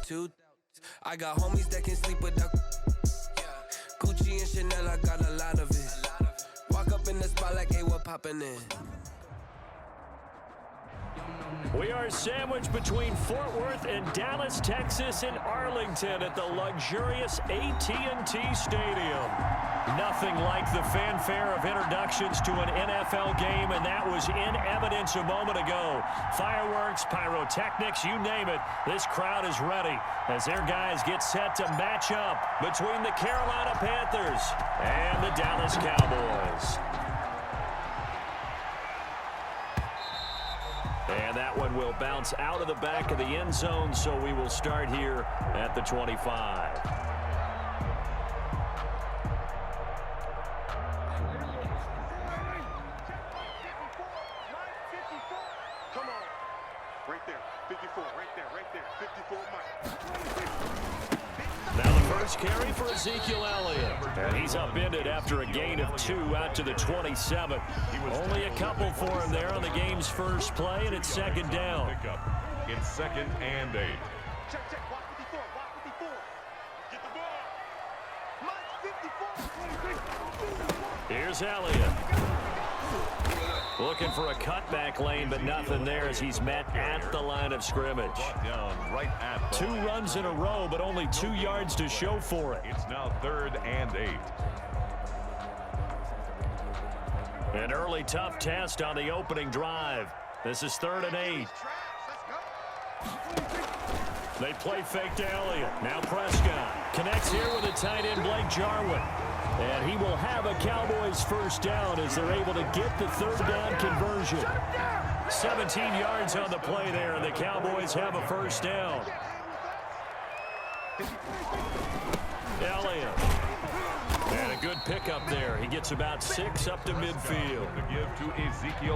two. I got homies that can sleep without. Gucci and Chanel, I got a lot of it. Walk up in the spot like, hey, what poppin' in? We are sandwiched between Fort Worth and Dallas, Texas, and Arlington at the luxurious AT&T Stadium. Nothing like the fanfare of introductions to an NFL game, and that was in evidence a moment ago. Fireworks, pyrotechnics, you name it. This crowd is ready as their guys get set to match up between the Carolina Panthers and the Dallas Cowboys. And that one will bounce out of the back of the end zone, so we will start here at the 25. Come on. Right there. 54. Right there. 54, Mike. Now the first carry for Ezekiel Elliott. And he's upended after a gain of 2 out to the 27. Only a couple for him there on the game's first play, and it's second down. It's 2nd and 8. Check. Watch 54. Get the ball. Mike 54. Here's Elliott. Looking for a cutback lane, but nothing there as he's met at the line of scrimmage. Right at 2 runs in a row, but only 2 yards to show for it. It's now 3rd and 8. An early tough test on the opening drive. This is 3rd and 8. They play fake to Elliott. Now Prescott connects here with a tight end, Blake Jarwin. And he will have a Cowboys first down as they're able to get the 3rd down conversion. 17 yards on the play there, and the Cowboys have a first down. Elliott. And a good pickup there. He gets about 6 up to midfield.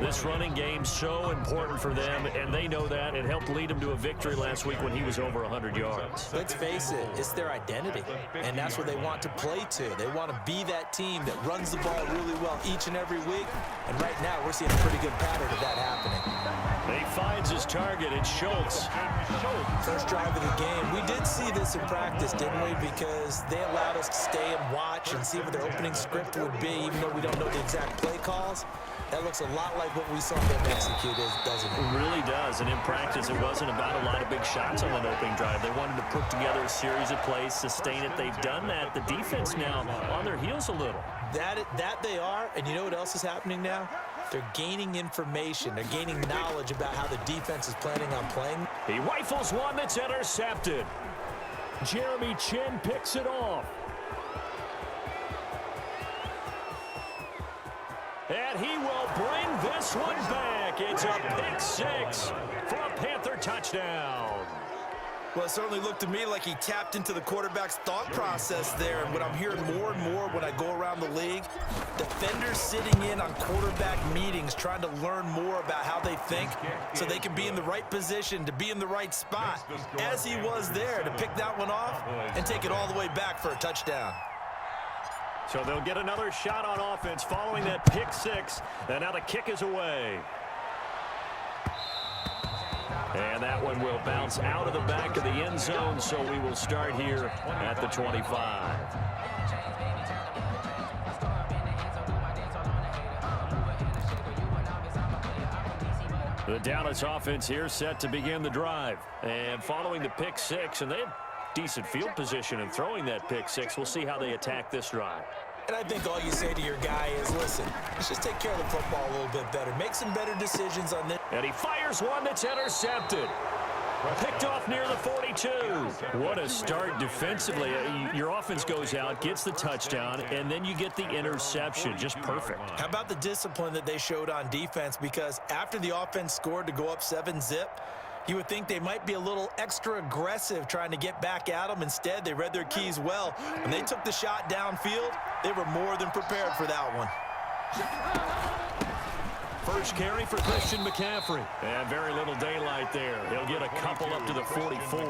This running game so important for them, and they know that. It helped lead them to a victory last week when he was over 100 yards. Let's face it, it's their identity, and that's what they want to play to. They want to be that team that runs the ball really well each and every week, and right now we're seeing a pretty good pattern of that happening. He finds his target. It's Schultz. First drive of the game. We did see this in practice, didn't we? Because they allowed us to stay and watch and see what their opening script would be, even though we don't know the exact play calls. That looks a lot like what we saw them execute, doesn't it? It really does, and in practice, it wasn't about a lot of big shots on that opening drive. They wanted to put together a series of plays, sustain it. They've done that. The defense now on their heels a little. That they are, and you know what else is happening now? They're gaining information. They're gaining knowledge about how the defense is planning on playing. He rifles one that's intercepted. Jeremy Chin picks it off. And he will bring this one back. It's a pick 6 for a Panther touchdown. Well, it certainly looked to me like he tapped into the quarterback's thought process there. And what I'm hearing more and more when I go around the league, defenders sitting in on quarterback meetings trying to learn more about how they think so they can be in the right position to be in the right spot, as he was there to pick that one off and take it all the way back for a touchdown. So they'll get another shot on offense following that pick 6, and now the kick is away. And that one will bounce out of the back of the end zone, so we will start here at the 25. The Dallas offense here set to begin the drive. And following the pick 6, and they had decent field position in throwing that pick 6. We'll see how they attack this drive. And I think all you say to your guy is, listen, let's just take care of the football a little bit better. Make some better decisions on this. And he fires one that's intercepted. Picked off near the 42. What a start defensively. Your offense goes out, gets the touchdown, and then you get the interception. Just perfect. How about the discipline that they showed on defense? Because after the offense scored to go up 7-zip, you would think they might be a little extra aggressive trying to get back at them. Instead, they read their keys well. When they took the shot downfield, they were more than prepared for that one. first carry for Christian McCaffrey. And very little daylight there. He'll get a couple up to the 44.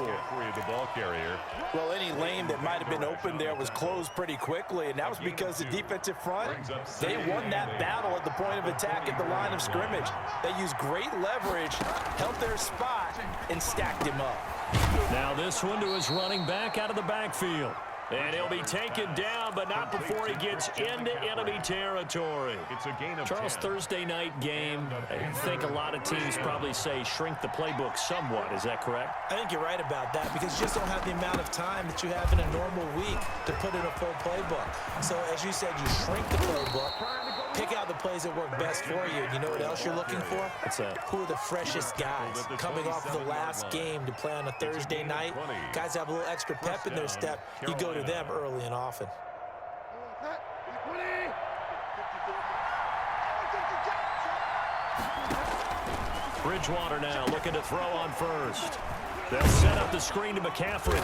The ball carrier. Well, any lane that might have been open there was closed pretty quickly, and that was because the defensive front, they won that battle at the point of attack at the line of scrimmage. They used great leverage, held their spot, and stacked him up. Now this one to his running back out of the backfield. And he'll be taken down, but not before he gets into enemy territory. It's a gain of Charles, 10. Thursday night game, I think a lot of teams probably say shrink the playbook somewhat. Is that correct? I think you're right about that because you just don't have the amount of time that you have in a normal week to put in a full playbook. So as you said, you shrink the playbook, pick out the plays that work best for you. You know what else you're looking for? What's that? Who are the freshest guys coming off the last game to play on a Thursday night? Guys have a little extra pep in their step. You go to them early and often. Bridgewater now looking to throw on first. They'll set up the screen to McCaffrey.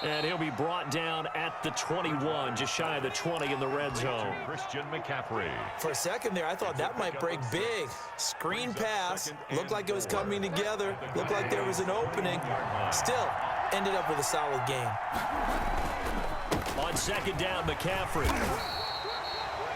And he'll be brought down at the 21, just shy of the 20 in the red zone. Christian McCaffrey. For a second there, I thought that might break big. Screen pass. Looked like it was coming together. Looked like there was an opening. Still, ended up with a solid game. On second down, McCaffrey.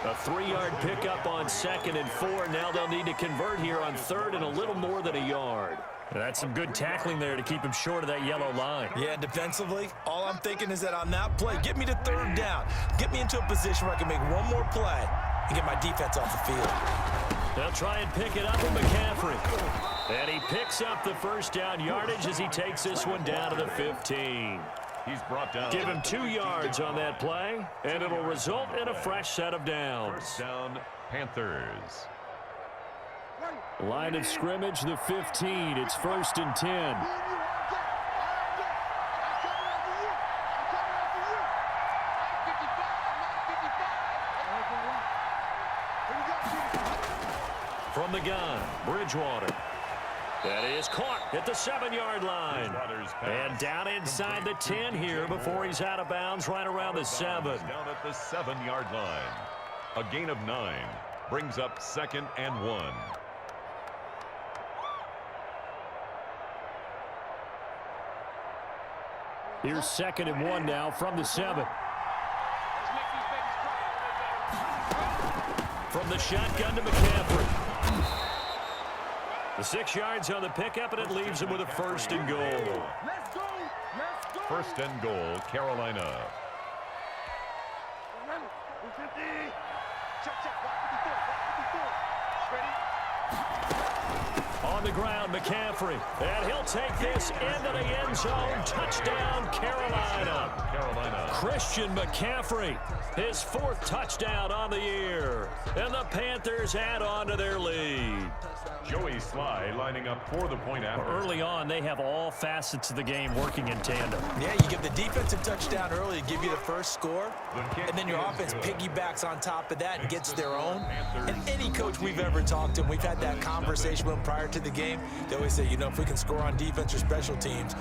A 3-yard pickup on 2nd and 4. Now they'll need to convert here on 3rd and a little more than a yard. That's some good tackling there to keep him short of that yellow line. Yeah, defensively, all I'm thinking is that on that play, get me to 3rd down. Get me into a position where I can make one more play and get my defense off the field. They'll try and pick it up with McCaffrey. And he picks up the first down yardage as he takes this one down to the 15. He's brought down. Give him 2 yards on that play, and it'll result in a fresh set of downs. First down, Panthers. Line of scrimmage, the 15. It's 1st and 10. From the gun, Bridgewater. That is caught at the 7-yard line. And down inside the 10 here before he's out of bounds right around the 7. Down at the 7-yard line. A gain of 9 brings up 2nd and 1. Here's 2nd and 1 now from the 7. From the shotgun to McCaffrey. The 6 yards on the pickup, and it leaves him with a 1st and goal. First and goal, Carolina. On the ground, McCaffrey. And he'll take this into the end zone. Touchdown, Carolina. Christian McCaffrey, his 4th touchdown on the year. And the Panthers add on to their lead. Joey Sly lining up for the point after. Early on, they have all facets of the game working in tandem. Yeah, you give the defensive touchdown early to give you the first score, and then your offense piggybacks on top of that and gets their own. And any coach we've ever talked to, we've had that conversation with them prior to the game, they always say, you know, if we can score on defense or special teams,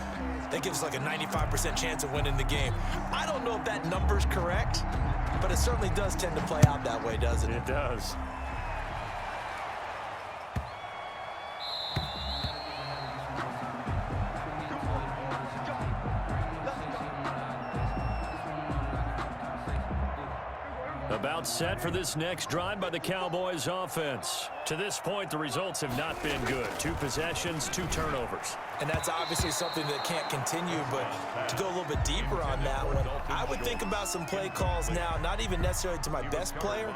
that gives us like a 95% chance of winning the game. I don't know if that number's correct, but it certainly does tend to play out that way, doesn't it? It does. About set for this next drive by the Cowboys offense. To this point, the results have not been good. 2 possessions, 2 turnovers. And that's obviously something that can't continue, but to go a little bit deeper on that one, I would think about some play calls now, not even necessarily to my best player,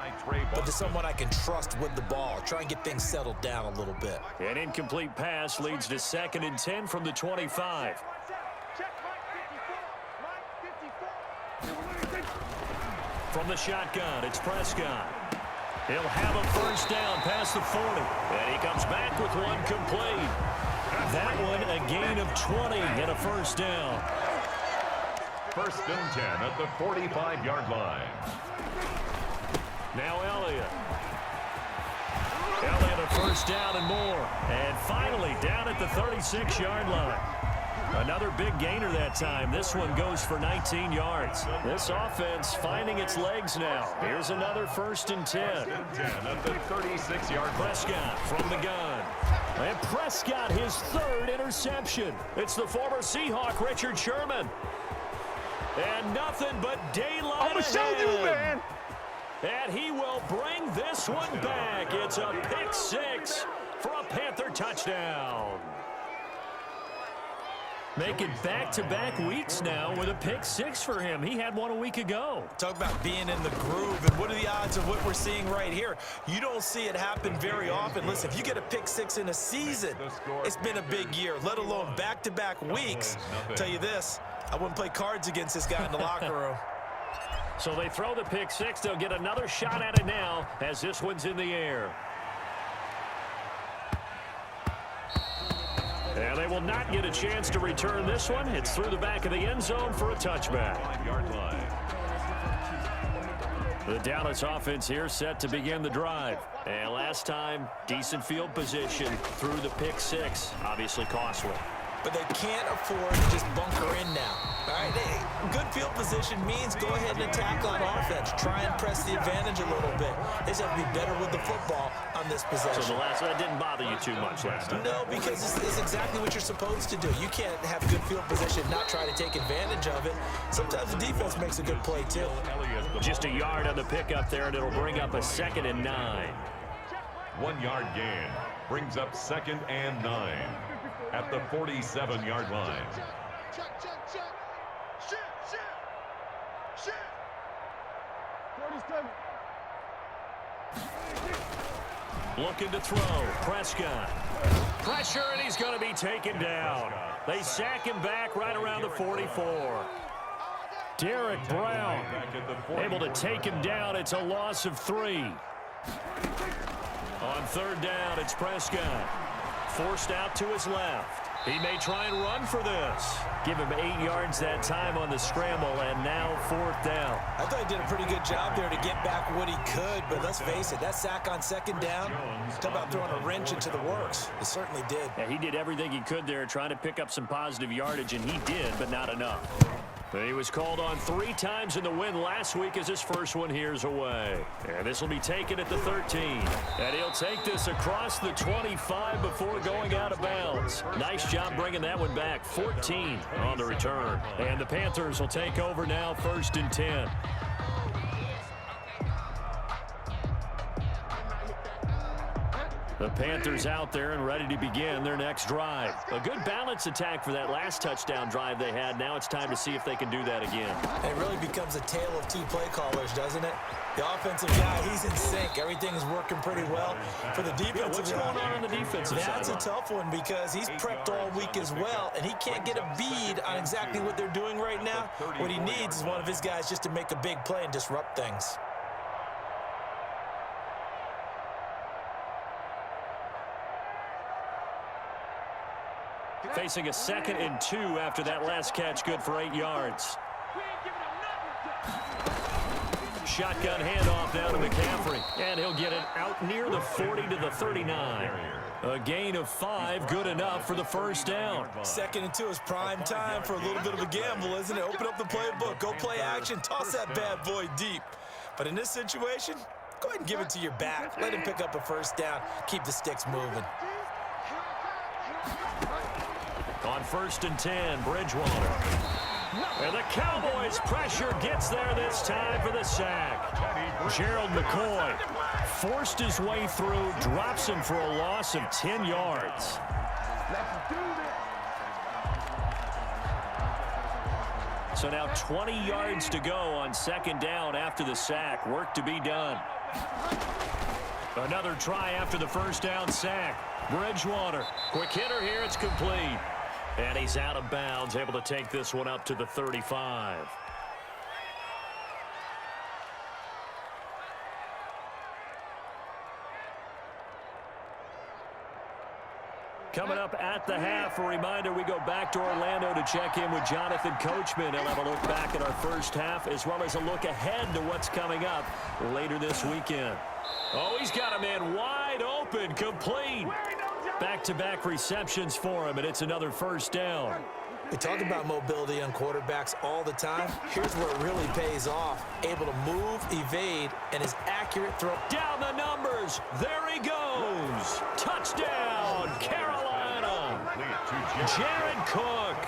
but to someone I can trust with the ball. Try and get things settled down a little bit. An incomplete pass leads to 2nd and 10 from the 25. From the shotgun, it's Prescott. He'll have a 1st down past the 40. And he comes back with one complete. That one a gain of 20 and a 1st down. 1st and 10 at the 45-yard line. Now Elliott. Elliott a 1st down and more. And finally down at the 36-yard line. Another big gainer that time. This one goes for 19 yards. This offense finding its legs now. Here's another 1st and 10. At the 36-yard line. Prescott from the gun. And Prescott, his 3rd interception. It's the former Seahawk, Richard Sherman. And nothing but daylight ahead. Show you, man. And he will bring this one back. It's a pick 6 for a Panther touchdown. Making back-to-back weeks now with a pick 6 for him. He had one a week ago. Talk about being in the groove, and what are the odds of what we're seeing right here? You don't see it happen very often. Listen, if you get a pick 6 in a season, it's been a big year, let alone back-to-back weeks. I'll tell you this, I wouldn't play cards against this guy in the locker room. So they throw the pick 6. They'll get another shot at it now as this one's in the air. And they will not get a chance to return this one. It's through the back of the end zone for a touchback. 5-yard line. The Dallas offense here set to begin the drive. And last time, decent field position through the pick 6. Obviously costly. But they can't afford to just bunker in now. All right, good field position means go ahead and attack on offense. Try and press the advantage a little bit. They just have to be better with the football on this possession. So that didn't bother you too much last time? No, because it's exactly what you're supposed to do. You can't have good field position, not try to take advantage of it. Sometimes the defense makes a good play, too. Just a yard on the pickup there, and it'll bring up a 2nd and 9. 1-yard gain brings up 2nd and 9 at the 47-yard line. Looking to throw. Prescott. Pressure, and he's going to be taken down. They sack him back right around the 44. Derek Brown able to take him down. It's a loss of 3. On 3rd down, it's Prescott. Forced out to his left. He may try and run for this. Give him 8 yards that time on the scramble, and now 4th down. I thought he did a pretty good job there to get back what he could, but let's face it, that sack on 2nd down, talk about throwing a wrench into the works. It certainly did. Yeah, he did everything he could there, trying to pick up some positive yardage, and he did, but not enough. He was called on 3 times in the win last week as his first one here's away. And this will be taken at the 13. And he'll take this across the 25 before going out of bounds. Nice job bringing that one back. 14 on the return. And the Panthers will take over now, 1st and 10. The Panthers out there and ready to begin their next drive. A good balance attack for that last touchdown drive they had. Now it's time to see if they can do that again. It really becomes a tale of 2 play callers, doesn't it? The offensive guy, he's in sync. Everything's working pretty well. For the defensive guy, what's going on the defensive side? That's a tough one because he's prepped all week as well, and he can't get a bead on exactly what they're doing right now. What he needs is one of his guys just to make a big play and disrupt things. Facing a 2nd and 2 after that last catch, good for 8 yards. Shotgun handoff down to McCaffrey, and he'll get it out near the 40 to the 39. A gain of 5, good enough for the 1st down. 2nd and 2 is prime time for a little bit of a gamble, isn't it? Open up the playbook, go play action, toss that bad boy deep. But in this situation, go ahead and give it to your back. Let him pick up a 1st down, keep the sticks moving. On 1st and 10, Bridgewater. And the Cowboys pressure gets there this time for the sack. Gerald McCoy forced his way through, drops him for a loss of 10 yards. So now 20 yards to go on 2nd down after the sack. Work to be done. Another try after the 1st down sack. Bridgewater, quick hitter here, it's complete. And he's out of bounds, able to take this one up to the 35. Coming up at the half, a reminder, we go back to Orlando to check in with Jonathan Coachman. He'll have a look back at our first half as well as a look ahead to what's coming up later this weekend. Oh, he's got a man wide open, complete. Back-to-back receptions for him, and it's another 1st down. We talk about mobility on quarterbacks all the time. Here's where it really pays off. Able to move, evade, and his accurate throw. Down the numbers. There he goes. Touchdown, Carolina. Jared Cook,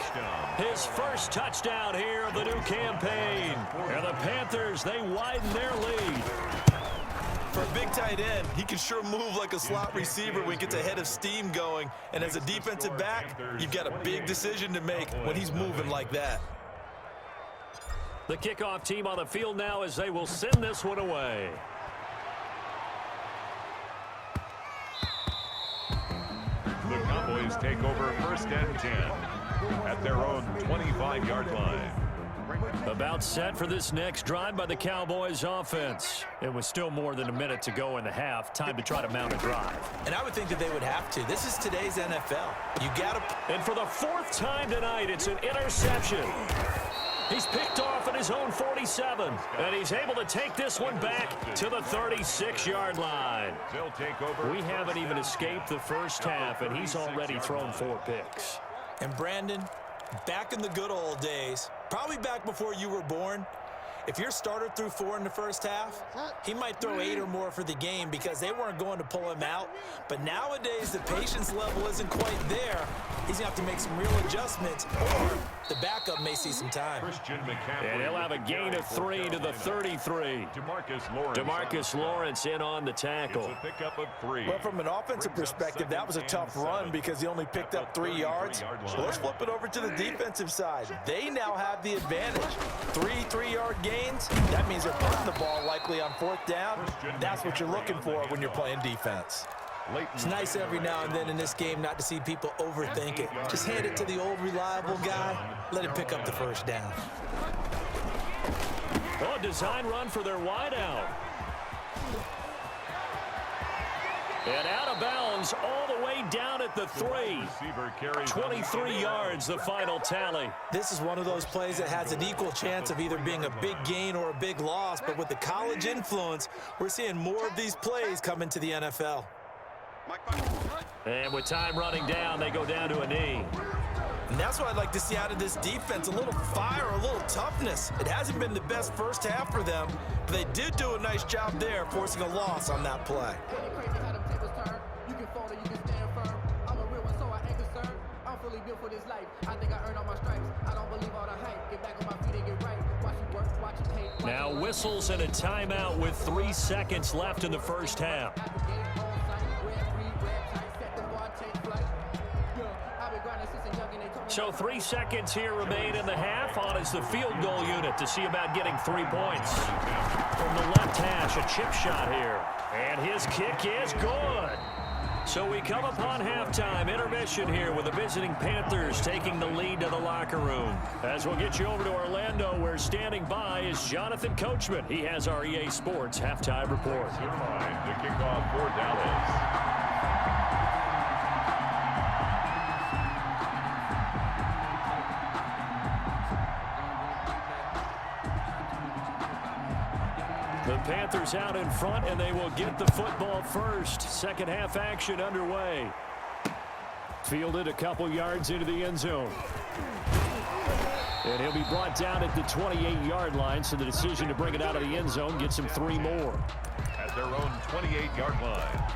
his first touchdown here of the new campaign. And the Panthers, they widen their lead. For a big tight end, he can sure move like a slot receiver when he gets a head of steam going. And as a defensive back, you've got a big decision to make when he's moving like that. The kickoff team on the field now as they will send this one away. The Cowboys take over 1st and 10 at their own 25-yard line. About set for this next drive by the Cowboys offense. It was still more than a minute to go in the half. Time to try to mount a drive. And I would think that they would have to. This is today's NFL. You got to. And for the 4th time tonight, it's an interception. He's picked off at his own 47, and he's able to take this one back to the 36-yard line. We haven't even escaped the first half, and he's already thrown 4 picks. And Brandon, back in the good old days, probably back before you were born, if your starter threw 4 in the first half, he might throw 8 or more for the game because they weren't going to pull him out. But nowadays, the patience level isn't quite there. He's going to have to make some real adjustments, or the backup may see some time. And he'll have a gain of 3 to the 33. DeMarcus Lawrence in on the tackle. Well, from an offensive perspective, that was a tough run because he only picked up 3 yards. So let's flip it over to the defensive side. They now have the advantage. 3 3-yard gains. That means they're putting the ball likely on 4th down. That's what you're looking for when you're playing defense. It's nice every now and then in this game not to see people overthink it. Just hand it to the old reliable guy. Let him pick up the first down. Oh, design run for their wideout. And out of bounds all the way down at the 3. 23 yards, the final tally. This is one of those plays that has an equal chance of either being a big gain or a big loss. But with the college influence, we're seeing more of these plays come into the NFL. And with time running down, they go down to a knee. And that's what I'd like to see out of this defense, a little fire, a little toughness. It hasn't been the best first half for them, but they did do a nice job there, forcing a loss on that play. Now whistles and a timeout with 3 seconds left in the first half. So 3 seconds here remain in the half. On is the field goal unit to see about getting 3 points. From the left hash, a chip shot here. And his kick is good. So we come upon halftime intermission here with the visiting Panthers taking the lead to the locker room. As we'll get you over to Orlando, where standing by is Jonathan Coachman. He has our EA Sports halftime report. The kickoff for Dallas. The Panthers out in front, and they will get the football first. Second half action underway. Fielded a couple yards into the end zone. And he'll be brought down at the 28-yard line, so the decision to bring it out of the end zone gets him 3 more. At their own 28-yard line.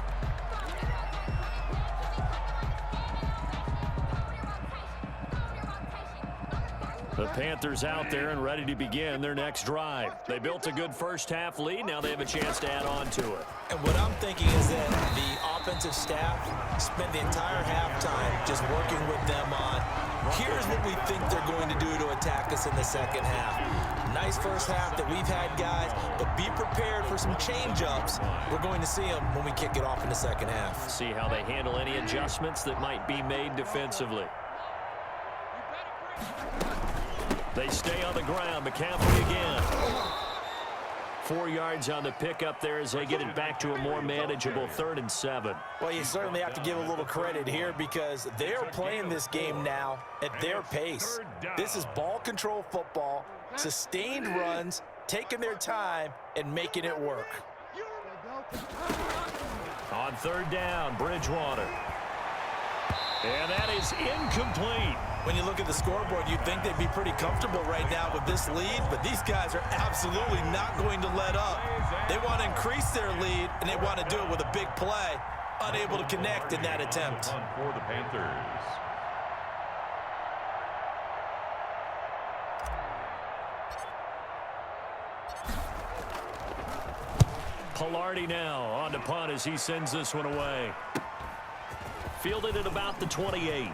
The Panthers out there and ready to begin their next drive. They built a good first half lead. Now they have a chance to add on to it. And what I'm thinking is that the offensive staff spent the entire halftime just working with them on, here's what we think they're going to do to attack us in the second half. Nice first half that we've had, guys, but be prepared for some change-ups. We're going to see them when we kick it off in the second half. See how they handle any adjustments that might be made defensively. They stay on the ground. McCaffrey again. 4 yards on the pickup there as they get it back to a more manageable 3rd and 7. Well, you certainly have to give a little credit here because they're playing this game now at their pace. This is ball control football, sustained runs, taking their time, and making it work. On 3rd down, Bridgewater. And that is incomplete. When you look at the scoreboard, you'd think they'd be pretty comfortable right now with this lead, but these guys are absolutely not going to let up. They want to increase their lead, and they want to do it with a big play. Unable to connect in that attempt. For the Panthers. Pilardi now on to punt as he sends this one away. Fielded at about the 28.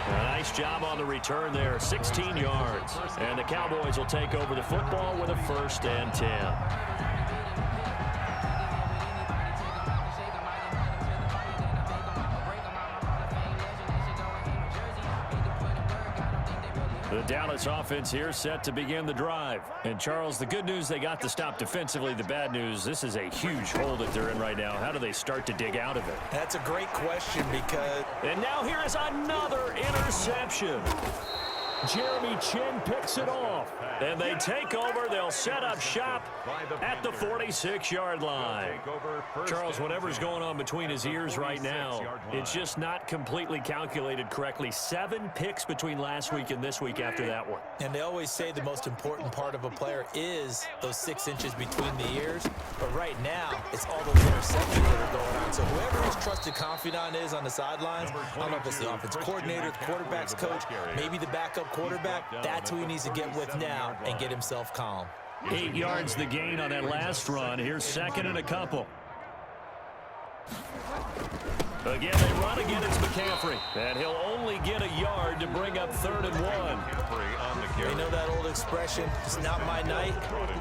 A nice job on the return there, 16 yards. And the Cowboys will take over the football with a 1st and 10. The Dallas offense here set to begin the drive. And, Charles, the good news, they got to stop defensively. The bad news, this is a huge hole that they're in right now. How do they start to dig out of it? That's a great question because... And now here is another interception. Jeremy Chin picks it off. And they take over. They'll set up shop at the 46-yard line. Charles, whatever's going on between his ears right now, it's just not completely calculated correctly. 7 picks between last week and this week after that one. And they always say the most important part of a player is those 6 inches between the ears. But right now, it's all those interceptions that are going on. So whoever his trusted confidant is on the sidelines, I don't know if it's the offense coordinator, the quarterback's coach, maybe the backup quarterback, that's who he needs to get with now and get himself calm. 8 yards the gain on that last run. Here's 2nd and a couple. Again, they run again. It's McCaffrey. And he'll only get a yard to bring up 3rd and 1. You know that old expression, it's not my night?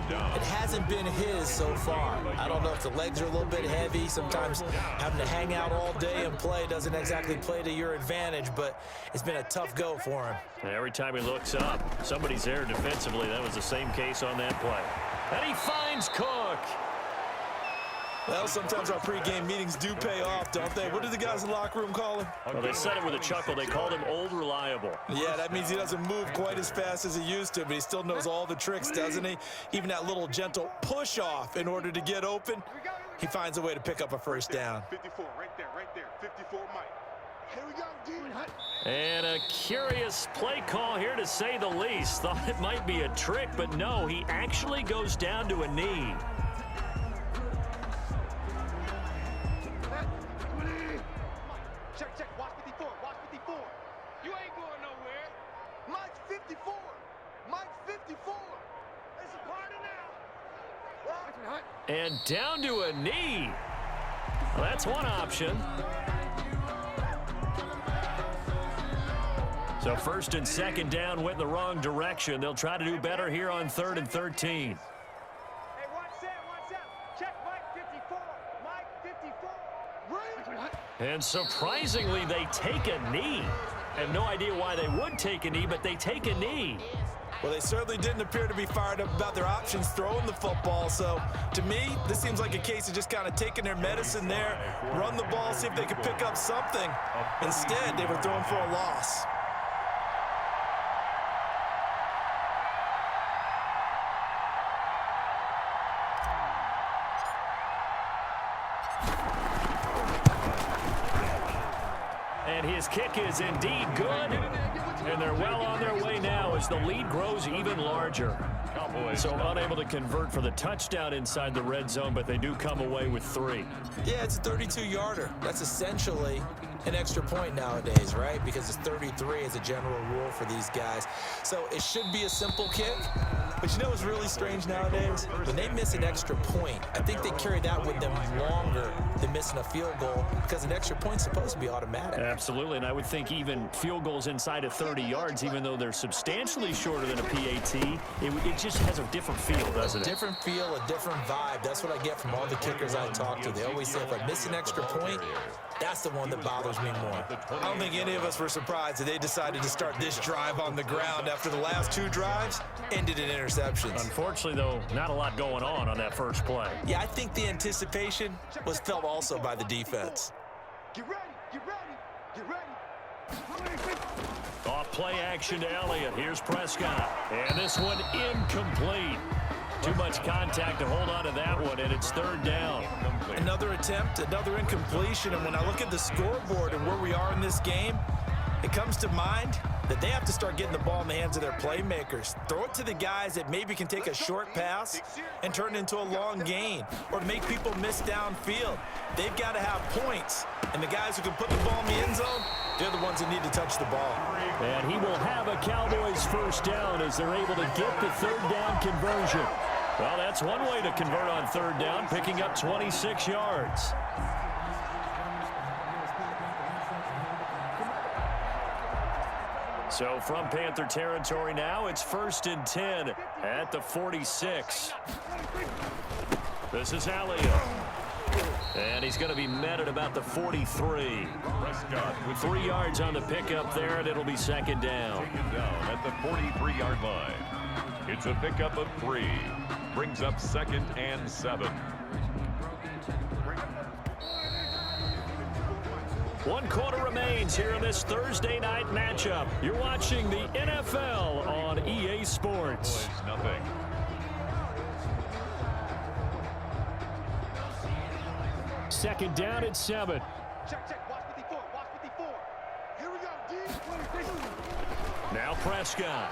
It hasn't been his so far. I don't know if the legs are a little bit heavy. Sometimes having to hang out all day and play doesn't exactly play to your advantage, but it's been a tough go for him. And every time he looks up, somebody's there defensively. That was the same case on that play. And he finds Cook. Well, sometimes our pregame meetings do pay off, don't they? What do the guys in the locker room call him? Well, they said it with a chuckle. They called him Old Reliable. Yeah, that means he doesn't move quite as fast as he used to, but he still knows all the tricks, doesn't he? Even that little gentle push-off in order to get open, he finds a way to pick up a 1st down. 54, right there, 54, Mike. Here we go, D. And a curious play call here, to say the least. Thought it might be a trick, but no, he actually goes down to a knee. Check, watch 54, watch 54. You ain't going nowhere. Mike's 54. Mike's 54. It's a party now. And down to a knee. Well, that's one option. So 1st and 2nd down went in the wrong direction. They'll try to do better here on 3rd and 13. Hey, watch that. Check Mike 54. Mike 54. Right. And surprisingly, they take a knee. I have no idea why they would take a knee, but they take a knee. Well, they certainly didn't appear to be fired up about their options throwing the football. So, to me, this seems like a case of just kind of taking their medicine there, run the ball, see if they could pick up something. Instead, they were throwing for a loss. And his kick is indeed good. And they're well on their way now as the lead grows even larger. So unable to convert for the touchdown inside the red zone, but they do come away with 3. Yeah, it's a 32-yarder. That's essentially an extra point nowadays, right? Because it's 33 as a general rule for these guys. So it should be a simple kick. But you know what's really strange nowadays? When they miss an extra point, I think they carry that with them longer than missing a field goal, because an extra point's supposed to be automatic. Absolutely, and I would think even field goals inside of 30 yards, even though they're substantially shorter than a PAT, it just has a different feel, doesn't it? A different feel, a different vibe. That's what I get from all the kickers I talk to. They always say, if I miss an extra point, that's the one that bothers me more. I don't think any of us were surprised that they decided to start this drive on the ground after the last 2 drives ended in interceptions. Unfortunately, though, not a lot going on that first play. Yeah, I think the anticipation was felt also by the defense. Get ready, get ready, get ready. Off play action to Elliott. Here's Prescott. And this one incomplete. Too much contact to hold on to that one, and it's third down. Another attempt, another incompletion, and when I look at the scoreboard and where we are in this game, it comes to mind that they have to start getting the ball in the hands of their playmakers. Throw it to the guys that maybe can take a short pass and turn it into a long gain or make people miss downfield. They've got to have points, and the guys who can put the ball in the end zone, they're the ones that need to touch the ball. And he will have a Cowboys first down as they're able to get the third down conversion. Well, that's one way to convert on third down, picking up 26 yards. So from Panther territory now, it's 1st and 10 at the 46. This is Elliott. And he's going to be met at about the 43. With 3 yards on the pickup there, and it'll be second down. At the 43-yard line. It's a pickup of 3. Brings up 2nd and 7. 1 quarter remains here in this Thursday night matchup. You're watching the NFL on EA Sports. Nothing. Second down at 7. Check. Watch 54. Watch 54. Here we go, D. Now Prescott.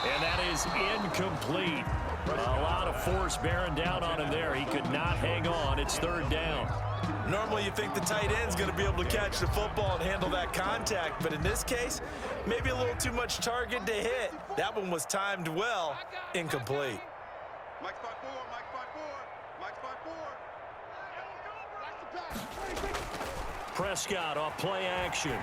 And that is incomplete. A lot of force bearing down on him there. He could not hang on. It's third down. Normally you think the tight end's going to be able to catch the football and handle that contact, but in this case, maybe a little too much target to hit. That one was timed well, incomplete. Mike 5-4. Mike 5-4. Mike 5-4. Watch the pass. Prescott off play action.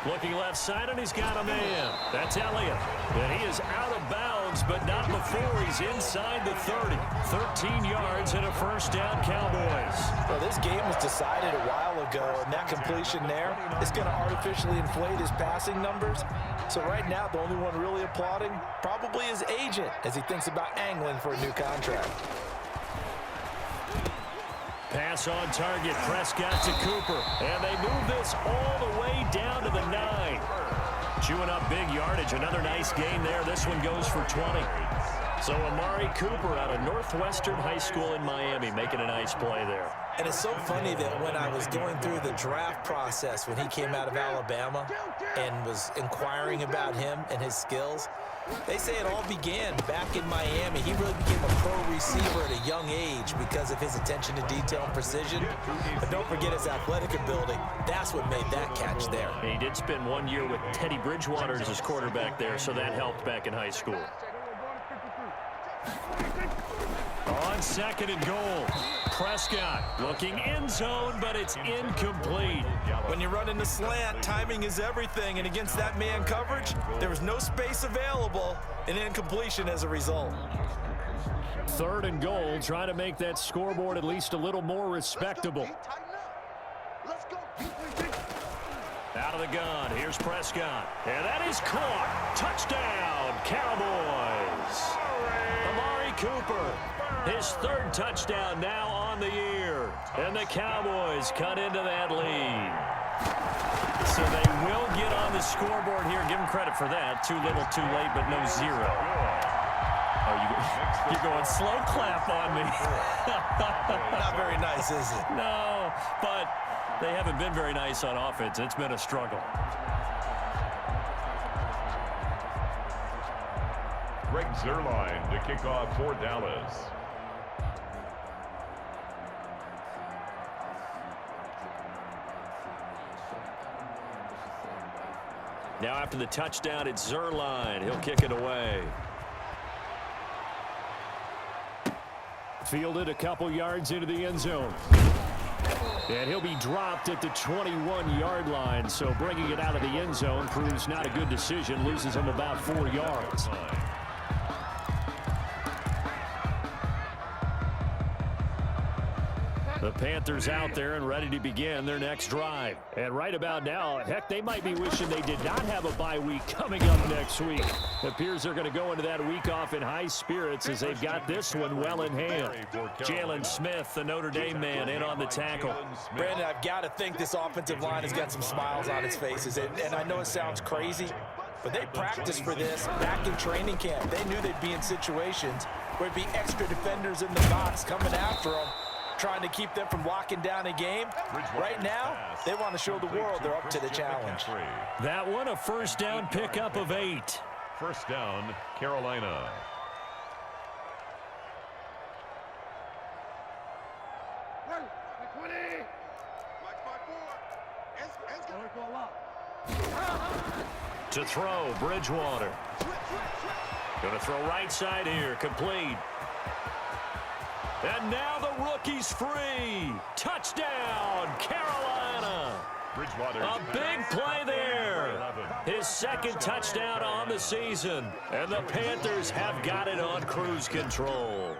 Looking left side, and he's got a man. That's Elliott. And he is out of bounds, but not before he's inside the 30. 13 yards and a first down, Cowboys. Well, this game was decided a while ago, and that completion there is going to artificially inflate his passing numbers. So right now, the only one really applauding probably his agent as he thinks about angling for a new contract. Pass on target, Prescott to Cooper. And they move this all the way down to the 9. Chewing up big yardage. Another nice gain there. This one goes for 20. So Amari Cooper out of Northwestern High School in Miami making a nice play there. And it's so funny that when I was going through the draft process when he came out of Alabama and was inquiring about him and his skills, they say it all began back in Miami. He really became a pro receiver at a young age because of his attention to detail and precision. But don't forget his athletic ability. That's what made that catch there. He did spend 1 year with Teddy Bridgewater as his quarterback there, so that helped back in high school. On 2nd and goal, Prescott looking end zone, but it's incomplete. When you run in the slant, timing is everything, and against that man coverage, there was no space available, and incompletion as a result. 3rd and goal, trying to make that scoreboard at least a little more respectable. Let's go. Out of the gun, here's Prescott, and that is caught. Touchdown, Cowboys. Amari Cooper, his 3rd touchdown now on the year, and the Cowboys cut into that lead. So they will get on the scoreboard here. Give them credit for that. Too little, too late, but no 0. Oh, you're going slow clap on me. Not very nice, is it? No, but they haven't been very nice on offense. It's been a struggle. Greg Zuerlein to kick off for Dallas. Now after the touchdown, it's Zuerlein. He'll kick it away. Fielded a couple yards into the end zone. And he'll be dropped at the 21-yard line. So bringing it out of the end zone proves not a good decision. Loses him about 4 yards. The Panthers out there and ready to begin their next drive. And right about now, heck, they might be wishing they did not have a bye week coming up next week. It appears they're going to go into that week off in high spirits as they've got this one well in hand. Jalen Smith, the Notre Dame man, in on the tackle. Brandon, I've got to think this offensive line has got some smiles on its faces. And I know it sounds crazy, But they practiced for this back in training camp. They knew they'd be in situations where there'd be extra defenders in the box coming after them, trying to keep them from locking down a game. Right now, they want to show the world they're up to the challenge. That one, a first down pickup of 8. First down, Carolina. To throw, Bridgewater. Going to throw right side here, complete. And now the rookie's free. Touchdown, Carolina. A big play there. His second touchdown on the season. And the Panthers have got it on cruise control.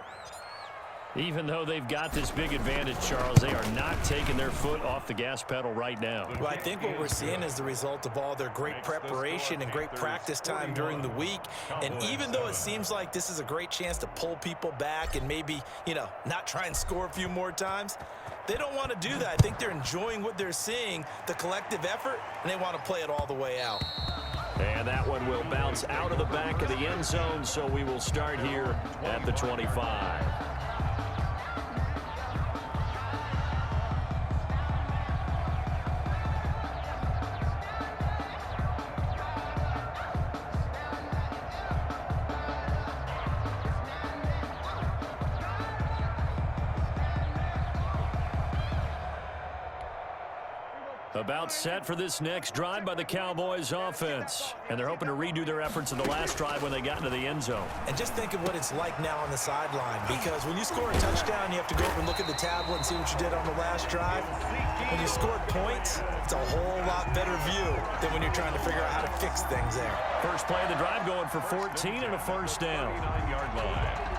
Even though they've got this big advantage, Charles, they are not taking their foot off the gas pedal right now. Well, I think what we're seeing is the result of all their great preparation and great practice time during the week. And even though it seems like this is a great chance to pull people back and maybe, not try and score a few more times, they don't want to do that. I think they're enjoying what they're seeing, the collective effort, and they want to play it all the way out. And that one will bounce out of the back of the end zone, so we will start here at the 25. About set for this next drive by the Cowboys offense. And they're hoping to redo their efforts in the last drive when they got into the end zone. And just think of what it's like now on the sideline, because when you score a touchdown, you have to go over and look at the tablet and see what you did on the last drive. When you scored points, it's a whole lot better view than when you're trying to figure out how to fix things there. First play of the drive going for 14 and a first down. 9-yard line.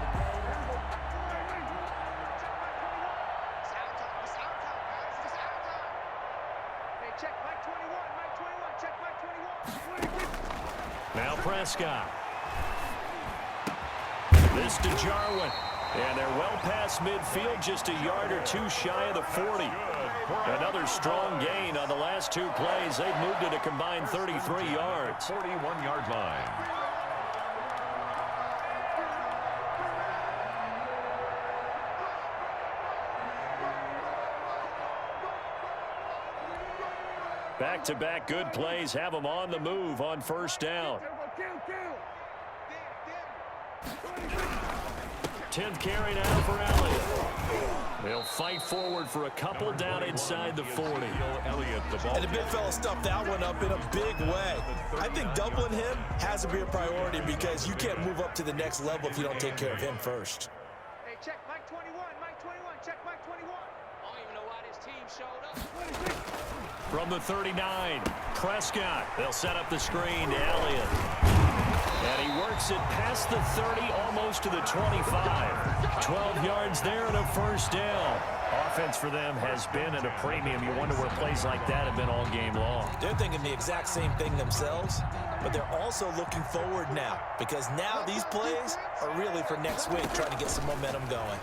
Now Prescott. This to Jarwin. And they're well past midfield, just a yard or two shy of the 40. Another strong gain on the last two plays. They've moved it a combined 33 yards. 41-yard line. Back-to-back good plays have them on the move on first down. 10th carry now for Elliott. They'll fight forward for a couple down inside the 40. And the big fella stuffed that one up in a big way. I think doubling him has to be a priority because you can't move up to the next level if you don't take care of him first. Hey, check Mike 21, Mike 21, check Mike 21. I don't even know why this team showed up. From the 39, Prescott. They'll set up the screen to Elliott. And he works it past the 30, almost to the 25. 12 yards there and a first down. Offense for them has been at a premium. You wonder where plays like that have been all game long. They're thinking the exact same thing themselves, but they're also looking forward now because now these plays are really for next week, trying to get some momentum going.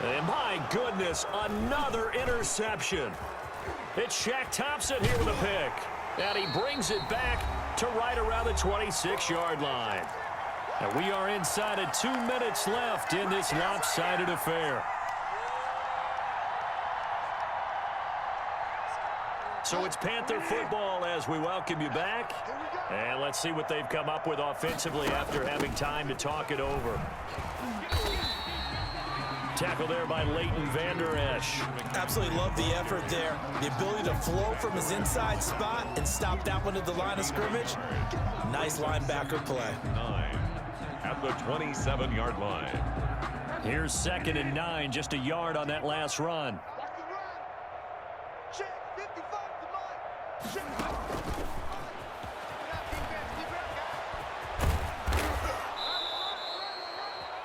And my goodness, another interception. It's Shaq Thompson here with a pick. And he brings it back to right around the 26-yard line. And we are inside of 2 minutes left in this lopsided affair. So it's Panther football as we welcome you back. And let's see what they've come up with offensively after having time to talk it over. Tackle there by Leighton Vander Esch. Absolutely love the effort there. The ability to flow from his inside spot and stop that one at the line of scrimmage. Nice linebacker play. 9 at the 27-yard line. Here's 2nd and 9, just a yard on that last run. Check 55 to Mike. Check.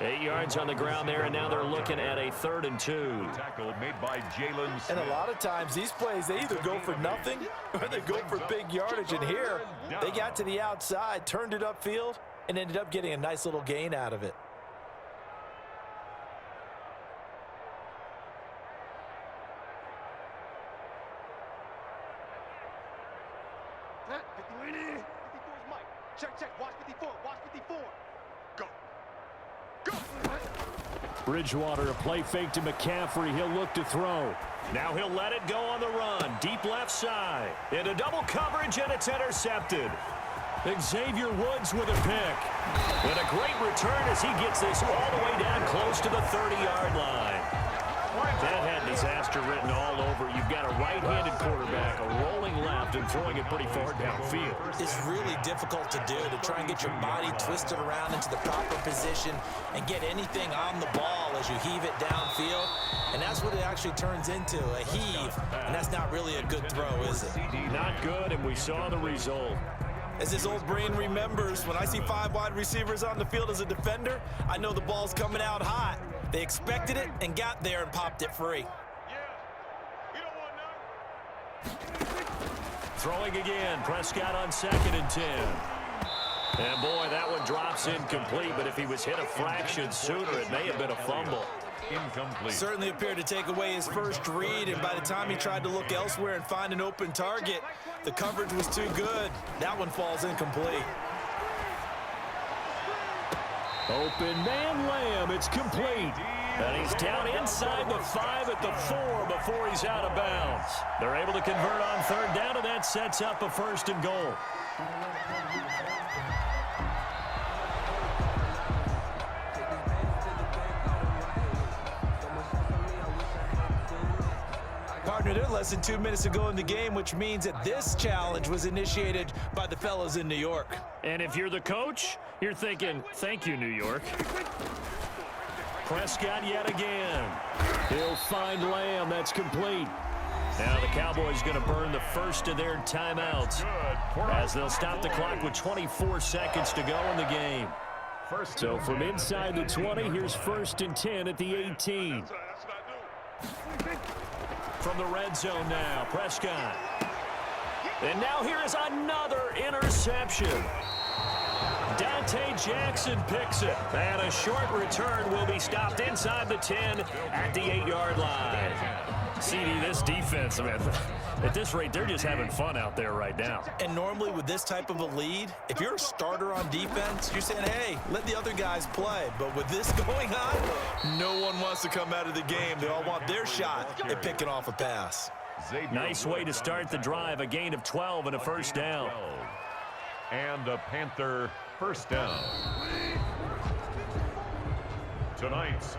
8 yards on the ground there, and now they're looking at a 3rd and 2. Tackle made by Jalen And Smith. a lot of times these plays, they either go for nothing or they go for big yardage. And here, they got to the outside, turned it upfield, and ended up getting a nice little gain out of it. 54 is Mike. Check, check. Watch 54. Watch 54. Go. Go. Bridgewater, a play fake to McCaffrey. He'll look to throw. Now he'll let it go on the run. Deep left side. Into double coverage, and it's intercepted. Xavier Woods with a pick. And a great return as he gets this all the way down close to the 30-yard line. That had disaster written all over. You've got a right-handed quarterback, a rolling left, and throwing it pretty far downfield. It's really difficult to do, to try and get your body twisted around into the proper position and get anything on the ball as you heave it downfield. And that's what it actually turns into, a heave. And that's not really a good throw, is it? Not good, and we saw the result. As his old brain remembers, when I see 5 wide receivers on the field as a defender, I know the ball's coming out hot. They expected it and got there and popped it free. We don't want none. Throwing again. Prescott on 2nd and 10. And boy, that one drops incomplete, but if he was hit a fraction sooner, it may have been a fumble. Incomplete. Certainly appeared to take away his first read, and by the time he tried to look elsewhere and find an open target, the coverage was too good. That one falls incomplete. Open man Lamb, it's complete. And he's down inside the 5 at the 4 before he's out of bounds. They're able to convert on 3rd down, and that sets up a 1st and goal. Partner, they're less than 2 minutes to go in the game, which means that this challenge was initiated by the fellas in New York. And if you're the coach, you're thinking, thank you, New York. Prescott yet again. He'll find Lamb. That's complete. Now the Cowboys going to burn the first of their timeouts as they'll stop the clock with 24 seconds to go in the game. So from inside the 20, here's 1st and 10 at the 18. From the red zone now, Prescott. And now here is another interception. Dante Jackson picks it. And a short return will be stopped inside the 10 at the 8-yard line. CD, this defense, I mean, at this rate, they're just having fun out there right now. And normally with this type of a lead, if you're a starter on defense, you're saying, hey, let the other guys play. But with this going on, no one wants to come out of the game. They all want their shot at picking off a pass. Nice way to start the drive, a gain of 12 and a 1st down. And a Panther 1st down. Tonight's